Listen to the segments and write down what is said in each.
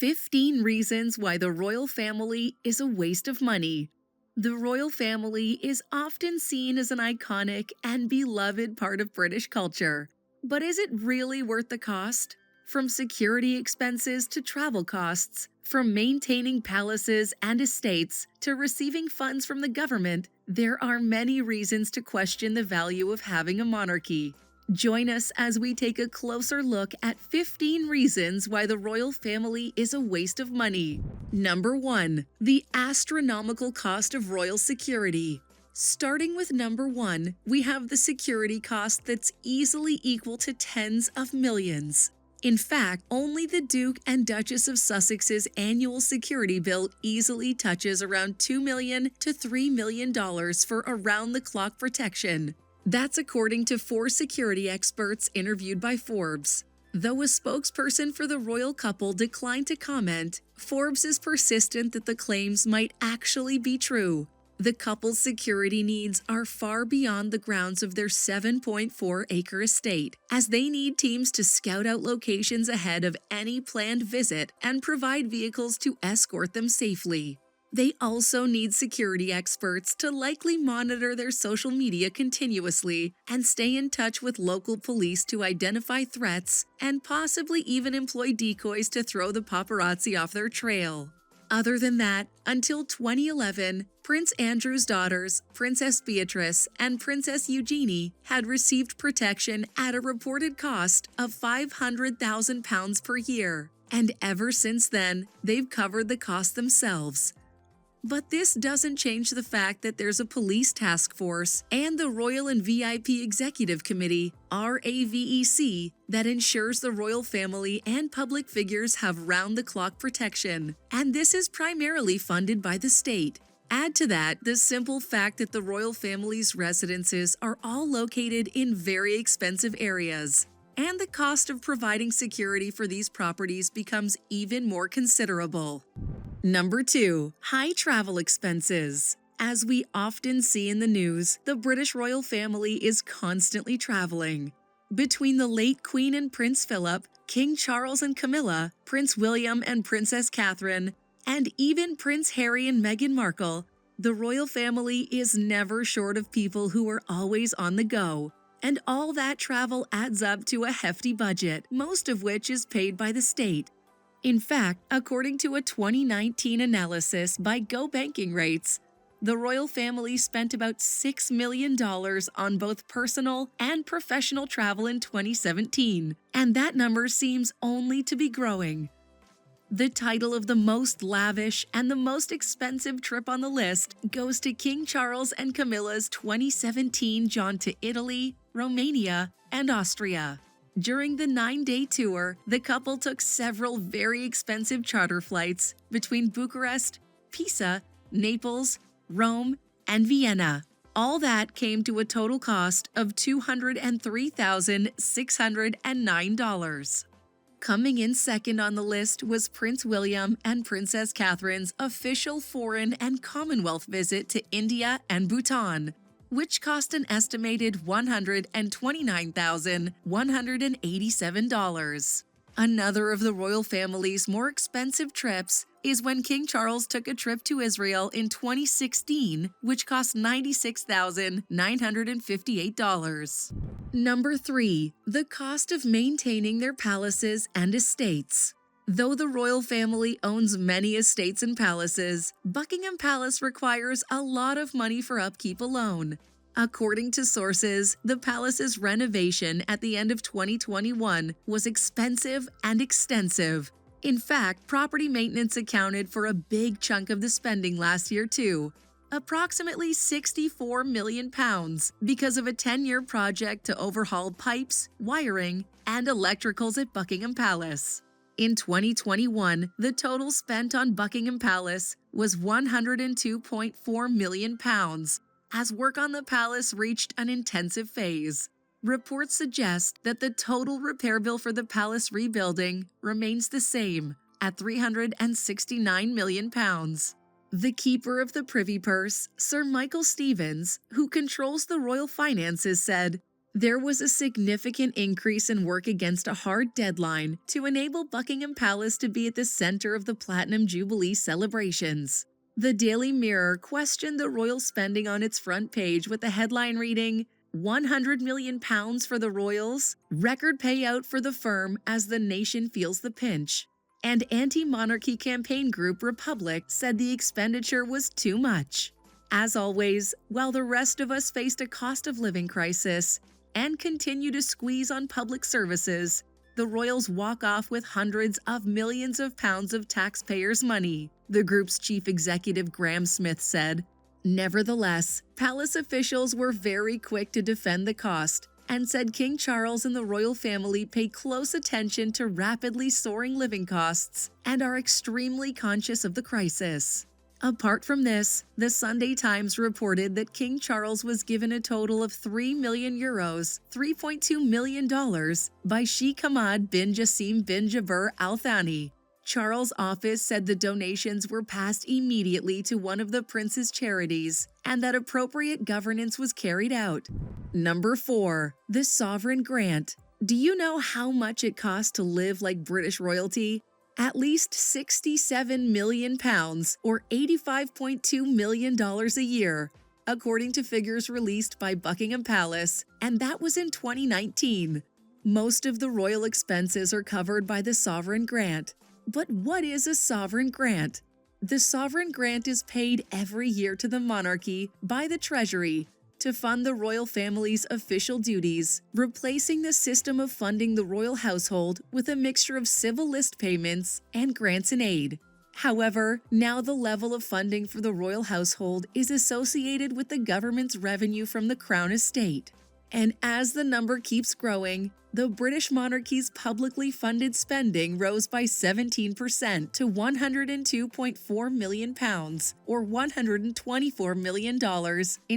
15 reasons why the royal family is a waste of money. The royal family is often seen as an iconic and beloved part of British culture. But is it really worth the cost? From security expenses to travel costs, from maintaining palaces and estates to receiving funds from the government, there are many reasons to question the value of having a monarchy. Join us as we take a closer look at 15 reasons why the royal family is a waste of money. Number 1. The astronomical cost of royal security. Starting with number 1, we have the security cost that's easily equal to tens of millions. In fact, only the Duke and Duchess of Sussex's annual security bill easily touches around $2 million to $3 million for around-the-clock protection. That's according to 4 security experts interviewed by Forbes. Though a spokesperson for the royal couple declined to comment, Forbes is persistent that the claims might actually be true. The couple's security needs are far beyond the grounds of their 7.4-acre estate, as they need teams to scout out locations ahead of any planned visit and provide vehicles to escort them safely. They also need security experts to likely monitor their social media continuously and stay in touch with local police to identify threats and possibly even employ decoys to throw the paparazzi off their trail. Other than that, until 2011, Prince Andrew's daughters, Princess Beatrice and Princess Eugenie, had received protection at a reported cost of £500,000 per year, and ever since then, they've covered the cost themselves. But this doesn't change the fact that there's a police task force and the Royal and VIP Executive Committee, RAVEC, that ensures the royal family and public figures have round-the-clock protection, and this is primarily funded by the state. Add to that the simple fact that the royal family's residences are all located in very expensive areas, and the cost of providing security for these properties becomes even more considerable. Number 2. High travel expenses. As we often see in the news, the British royal family is constantly traveling. Between the late Queen and Prince Philip, King Charles and Camilla, Prince William and Princess Catherine, and even Prince Harry and Meghan Markle, the royal family is never short of people who are always on the go. And all that travel adds up to a hefty budget, most of which is paid by the state. In fact, according to a 2019 analysis by Go Banking Rates, the royal family spent about $6 million on both personal and professional travel in 2017, and that number seems only to be growing. The title of the most lavish and the most expensive trip on the list goes to King Charles and Camilla's 2017 jaunt to Italy, Romania, and Austria. During the 9-day tour, the couple took several very expensive charter flights between Bucharest, Pisa, Naples, Rome, and Vienna. All that came to a total cost of $203,609. Coming in second on the list was Prince William and Princess Catherine's official foreign and Commonwealth visit to India and Bhutan, which cost an estimated $129,187. Another of the royal family's more expensive trips is when King Charles took a trip to Israel in 2016, which cost $96,958. Number 3. The cost of maintaining their palaces and estates. Though the royal family owns many estates and palaces, Buckingham Palace requires a lot of money for upkeep alone. According to sources, the palace's renovation at the end of 2021 was expensive and extensive. In fact, property maintenance accounted for a big chunk of the spending last year too, approximately £64 million, because of a 10-year project to overhaul pipes, wiring, and electricals at Buckingham Palace. In 2021, the total spent on Buckingham Palace was £102.4 million, as work on the palace reached an intensive phase. Reports suggest that the total repair bill for the palace rebuilding remains the same, at £369 million. The keeper of the Privy Purse, Sir Michael Stevens, who controls the royal finances, said, There was a significant increase in work against a hard deadline to enable Buckingham Palace to be at the center of the Platinum Jubilee celebrations. The Daily Mirror questioned the royal spending on its front page with the headline reading, £100 million for the royals, record payout for the firm as the nation feels the pinch. And anti-monarchy campaign group Republic said the expenditure was too much. As always, while the rest of us faced a cost of living crisis and continue to squeeze on public services, the royals walk off with hundreds of millions of pounds of taxpayers' money, the group's chief executive Graham Smith said. Nevertheless, palace officials were very quick to defend the cost and said King Charles and the royal family pay close attention to rapidly soaring living costs and are extremely conscious of the crisis. Apart from this, the Sunday Times reported that King Charles was given a total of €3 million, $3.2 million, by Sheikh Hamad bin Jassim bin Jaber Al Thani. Charles' office said the donations were passed immediately to one of the prince's charities and that appropriate governance was carried out. Number 4. The Sovereign Grant. Do you know how much it costs to live like British royalty? At least £67 million, or $85.2 million a year, according to figures released by Buckingham Palace, and that was in 2019. Most of the royal expenses are covered by the Sovereign Grant. But what is a Sovereign Grant? The Sovereign Grant is paid every year to the monarchy by the Treasury to fund the royal family's official duties, replacing the system of funding the royal household with a mixture of civil list payments and grants and aid. However, now the level of funding for the royal household is associated with the government's revenue from the Crown Estate. And as the number keeps growing, the British monarchy's publicly funded spending rose by 17% to £102.4 million, or $124 million in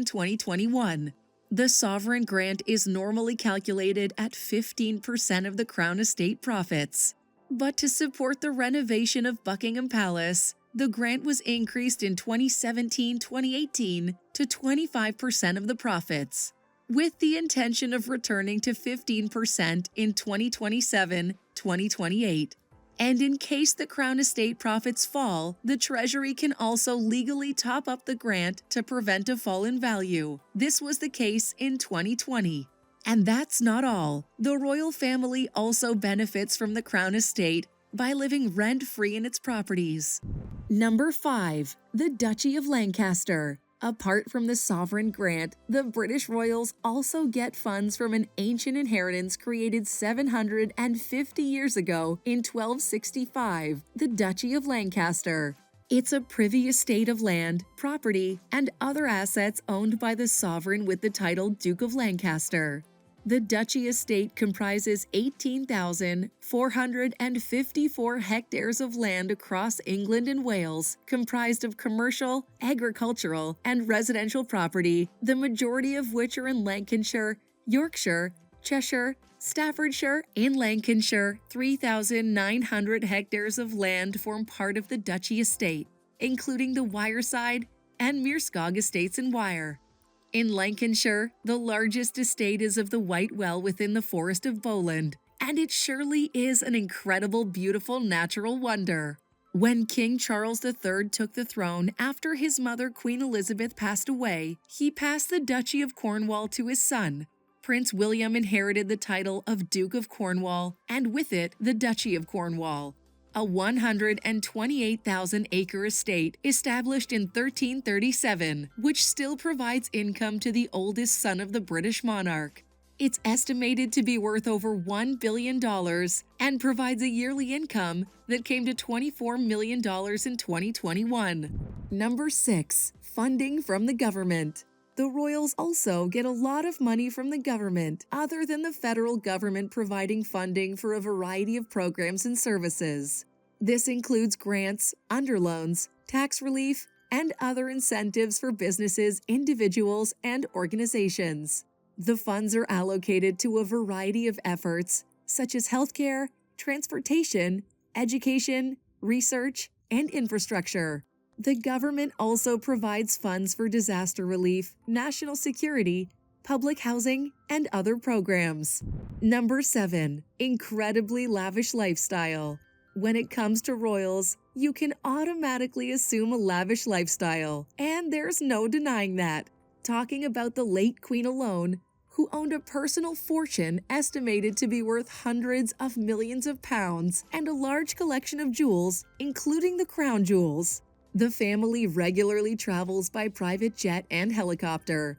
2021. The Sovereign Grant is normally calculated at 15% of the Crown Estate profits. But to support the renovation of Buckingham Palace, the grant was increased in 2017-2018 to 25% of the profits, with the intention of returning to 15% in 2027-2028. And in case the Crown Estate profits fall, the Treasury can also legally top up the grant to prevent a fall in value. This was the case in 2020. And that's not all. The royal family also benefits from the Crown Estate by living rent-free in its properties. Number 5. The Duchy of Lancaster. Apart from the Sovereign Grant, the British royals also get funds from an ancient inheritance created 750 years ago in 1265, the Duchy of Lancaster. It's a privy estate of land, property, and other assets owned by the sovereign with the title Duke of Lancaster. The Duchy estate comprises 18,454 hectares of land across England and Wales, comprised of commercial, agricultural, and residential property, the majority of which are in Lancashire, Yorkshire, Cheshire, Staffordshire, and Lancashire. 3,900 hectares of land form part of the Duchy estate, including the Wyreside and Mearskog estates in Wyre. In Lancashire, the largest estate is of the White Well within the Forest of Bowland, and it surely is an incredible, beautiful natural wonder. When King Charles III took the throne after his mother Queen Elizabeth passed away, he passed the Duchy of Cornwall to his son. Prince William inherited the title of Duke of Cornwall, and with it, the Duchy of Cornwall, a 128,000-acre estate established in 1337, which still provides income to the oldest son of the British monarch. It's estimated to be worth over $1 billion and provides a yearly income that came to $24 million in 2021. Number 6. Funding from the government. The royals also get a lot of money from the government, other than the federal government providing funding for a variety of programs and services. This includes grants, underloans, tax relief, and other incentives for businesses, individuals, and organizations. The funds are allocated to a variety of efforts, such as healthcare, transportation, education, research, and infrastructure. The government also provides funds for disaster relief, national security, public housing, and other programs. Number 7. Incredibly lavish lifestyle. When it comes to royals, you can automatically assume a lavish lifestyle, and there's no denying that. Talking about the late Queen alone, who owned a personal fortune estimated to be worth hundreds of millions of pounds and a large collection of jewels, including the crown jewels. The family regularly travels by private jet and helicopter.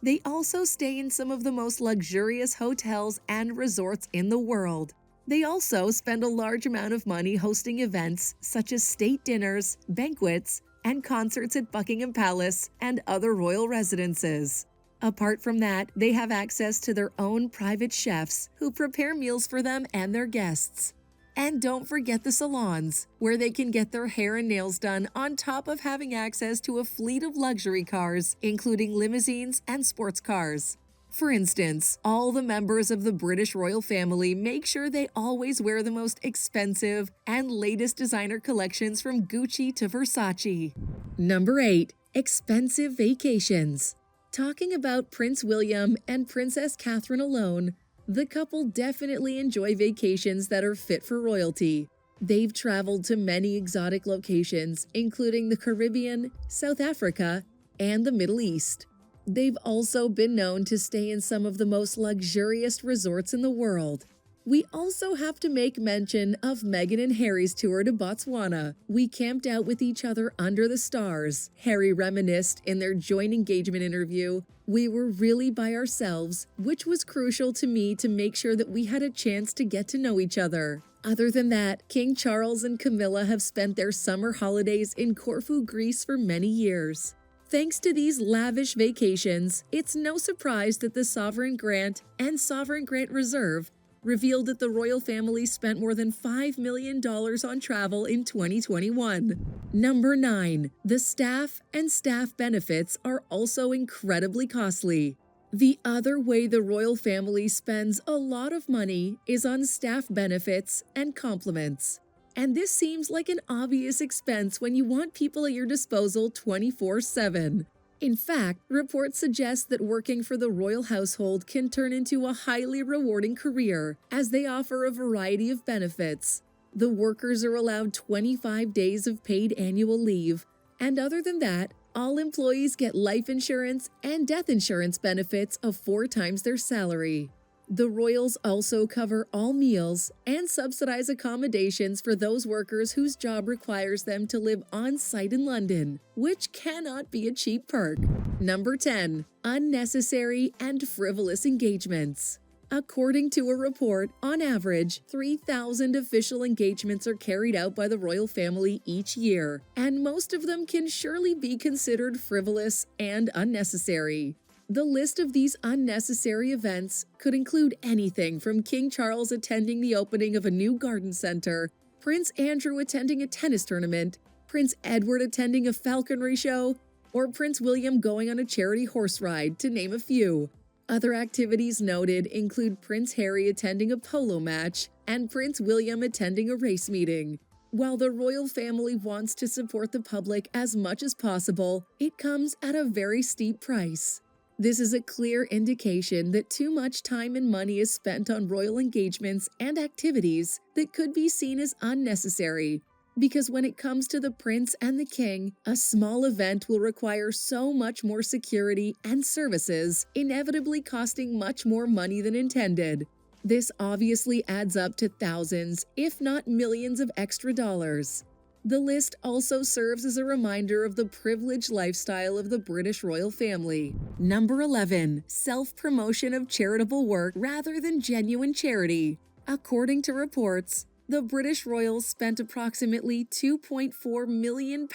They also stay in some of the most luxurious hotels and resorts in the world. They also spend a large amount of money hosting events such as state dinners, banquets, and concerts at Buckingham Palace and other royal residences. Apart from that, they have access to their own private chefs who prepare meals for them and their guests. And don't forget the salons, where they can get their hair and nails done on top of having access to a fleet of luxury cars, including limousines and sports cars. For instance, all the members of the British royal family make sure they always wear the most expensive and latest designer collections from Gucci to Versace. Number 8. Expensive vacations. Talking about Prince William and Princess Catherine alone, the couple definitely enjoy vacations that are fit for royalty. They've traveled to many exotic locations, including the Caribbean, South Africa, and the Middle East. They've also been known to stay in some of the most luxurious resorts in the world. We also have to make mention of Meghan and Harry's tour to Botswana. We camped out with each other under the stars. Harry reminisced in their joint engagement interview. We were really by ourselves, which was crucial to me to make sure that we had a chance to get to know each other. Other than that, King Charles and Camilla have spent their summer holidays in Corfu, Greece for many years. Thanks to these lavish vacations, it's no surprise that the Sovereign Grant and Sovereign Grant Reserve revealed that the royal family spent more than $5 million on travel in 2021. Number 9. The staff and staff benefits are also incredibly costly. The other way the royal family spends a lot of money is on staff benefits and compliments. And this seems like an obvious expense when you want people at your disposal 24/7. In fact, reports suggest that working for the royal household can turn into a highly rewarding career, as they offer a variety of benefits. The workers are allowed 25 days of paid annual leave, and other than that, all employees get life insurance and death insurance benefits of 4 times their salary. The royals also cover all meals and subsidize accommodations for those workers whose job requires them to live on-site in London, which cannot be a cheap perk. Number 10. Unnecessary and frivolous engagements. According to a report, on average, 3,000 official engagements are carried out by the royal family each year, and most of them can surely be considered frivolous and unnecessary. The list of these unnecessary events could include anything from King Charles attending the opening of a new garden center, Prince Andrew attending a tennis tournament, Prince Edward attending a falconry show, or Prince William going on a charity horse ride, to name a few. Other activities noted include Prince Harry attending a polo match and Prince William attending a race meeting. While the royal family wants to support the public as much as possible, it comes at a very steep price. This is a clear indication that too much time and money is spent on royal engagements and activities that could be seen as unnecessary, because when it comes to the prince and the king, a small event will require so much more security and services, inevitably costing much more money than intended. This obviously adds up to thousands, if not millions of extra dollars. The list also serves as a reminder of the privileged lifestyle of the British royal family. Number 11. Self-promotion of charitable work rather than genuine charity. According to reports, the British royals spent approximately £2.4 million,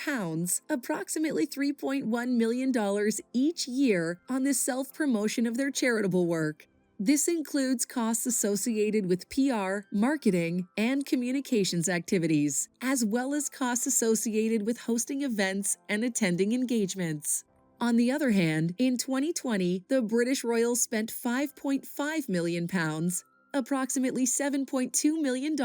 approximately $3.1 million each year on the self-promotion of their charitable work. This includes costs associated with PR, marketing, and communications activities, as well as costs associated with hosting events and attending engagements. On the other hand, in 2020, the British royals spent £5.5 million, approximately $7.2 million,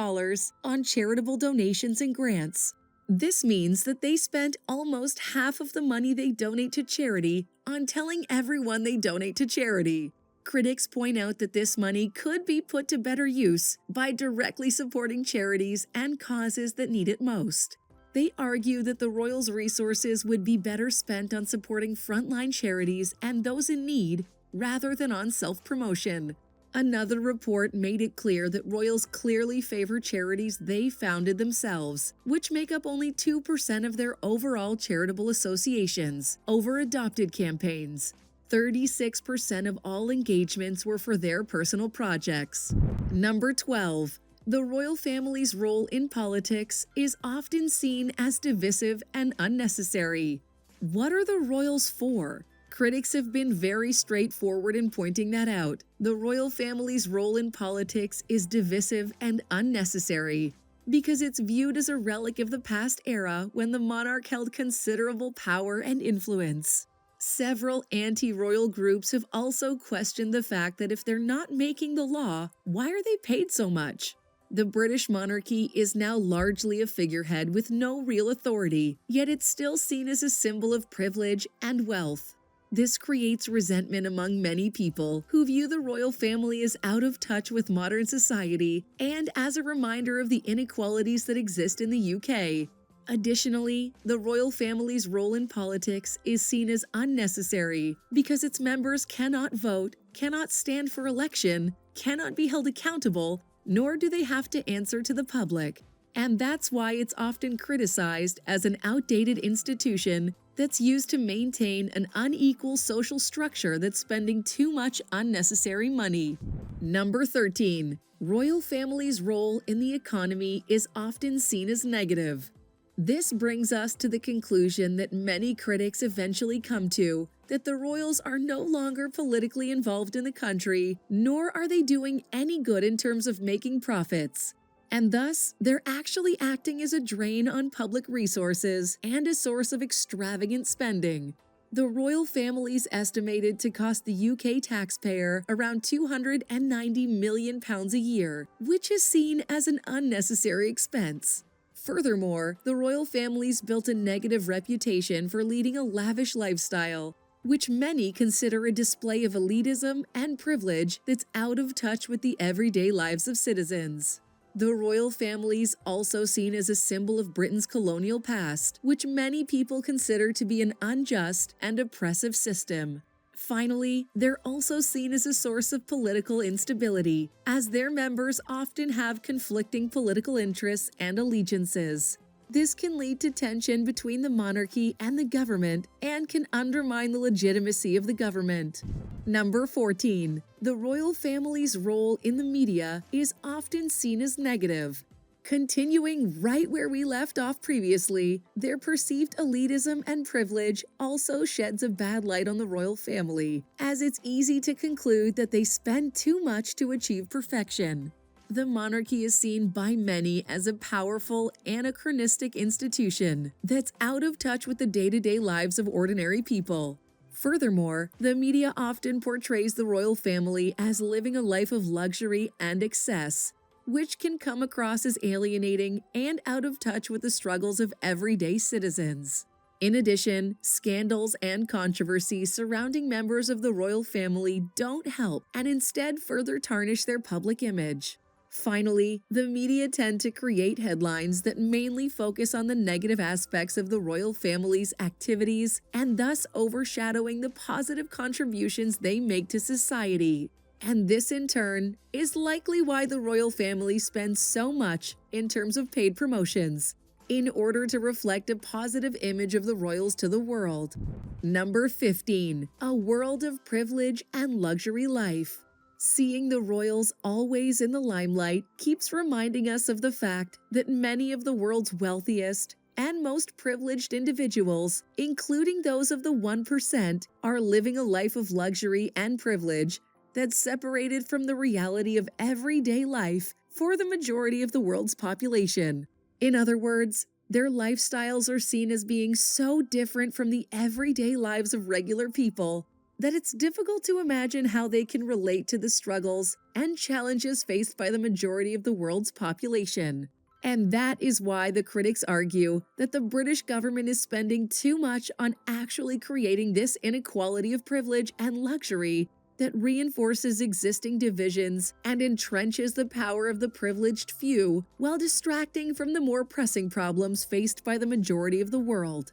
on charitable donations and grants. This means that they spent almost half of the money they donate to charity on telling everyone they donate to charity. Critics point out that this money could be put to better use by directly supporting charities and causes that need it most. They argue that the royals' resources would be better spent on supporting frontline charities and those in need rather than on self-promotion. Another report made it clear that royals clearly favor charities they founded themselves, which make up only 2% of their overall charitable associations, over adopted campaigns. 36% of all engagements were for their personal projects. Number 12. The royal family's role in politics is often seen as divisive and unnecessary. What are the royals for? Critics have been very straightforward in pointing that out. The royal family's role in politics is divisive and unnecessary because it's viewed as a relic of the past era when the monarch held considerable power and influence. Several anti-royal groups have also questioned the fact that if they're not making the law, why are they paid so much? The British monarchy is now largely a figurehead with no real authority, yet it's still seen as a symbol of privilege and wealth. This creates resentment among many people who view the royal family as out of touch with modern society and as a reminder of the inequalities that exist in the UK. Additionally, the royal family's role in politics is seen as unnecessary because its members cannot vote, cannot stand for election, cannot be held accountable, nor do they have to answer to the public. And that's why it's often criticized as an outdated institution that's used to maintain an unequal social structure that's spending too much unnecessary money. Number 13. Royal family's role in the economy is often seen as negative. This brings us to the conclusion that many critics eventually come to, that the royals are no longer politically involved in the country, nor are they doing any good in terms of making profits. And thus, they're actually acting as a drain on public resources and a source of extravagant spending. The royal family is estimated to cost the UK taxpayer around £290 million a year, which is seen as an unnecessary expense. Furthermore, the royal family's built a negative reputation for leading a lavish lifestyle, which many consider a display of elitism and privilege that's out of touch with the everyday lives of citizens. The royal family is also seen as a symbol of Britain's colonial past, which many people consider to be an unjust and oppressive system. Finally, they're also seen as a source of political instability, as their members often have conflicting political interests and allegiances. This can lead to tension between the monarchy and the government and can undermine the legitimacy of the government. Number 14. The royal family's role in the media is often seen as negative. Continuing right where we left off previously, their perceived elitism and privilege also sheds a bad light on the royal family, as it's easy to conclude that they spend too much to achieve perfection. The monarchy is seen by many as a powerful, anachronistic institution that's out of touch with the day-to-day lives of ordinary people. Furthermore, the media often portrays the royal family as living a life of luxury and excess, which can come across as alienating and out of touch with the struggles of everyday citizens. In addition, scandals and controversies surrounding members of the royal family don't help and instead further tarnish their public image. Finally, the media tend to create headlines that mainly focus on the negative aspects of the royal family's activities and thus overshadowing the positive contributions they make to society. And this, in turn, is likely why the royal family spends so much in terms of paid promotions, in order to reflect a positive image of the royals to the world. Number 15. A world of privilege and luxury life. Seeing the royals always in the limelight keeps reminding us of the fact that many of the world's wealthiest and most privileged individuals, including those of the 1%, are living a life of luxury and privilege that's separated from the reality of everyday life for the majority of the world's population. In other words, their lifestyles are seen as being so different from the everyday lives of regular people that it's difficult to imagine how they can relate to the struggles and challenges faced by the majority of the world's population. And that is why the critics argue that the British government is spending too much on actually creating this inequality of privilege and luxury that reinforces existing divisions and entrenches the power of the privileged few while distracting from the more pressing problems faced by the majority of the world.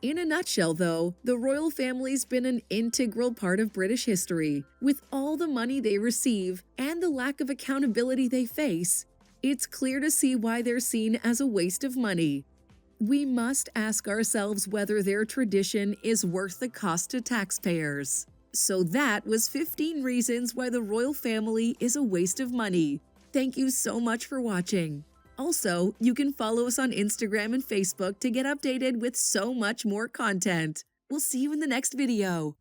In a nutshell, though, the royal family's been an integral part of British history. With all the money they receive and the lack of accountability they face, it's clear to see why they're seen as a waste of money. We must ask ourselves whether their tradition is worth the cost to taxpayers. So that was 15 reasons why the royal family is a waste of money. Thank you so much for watching. Also, you can follow us on Instagram and Facebook to get updated with so much more content. We'll see you in the next video.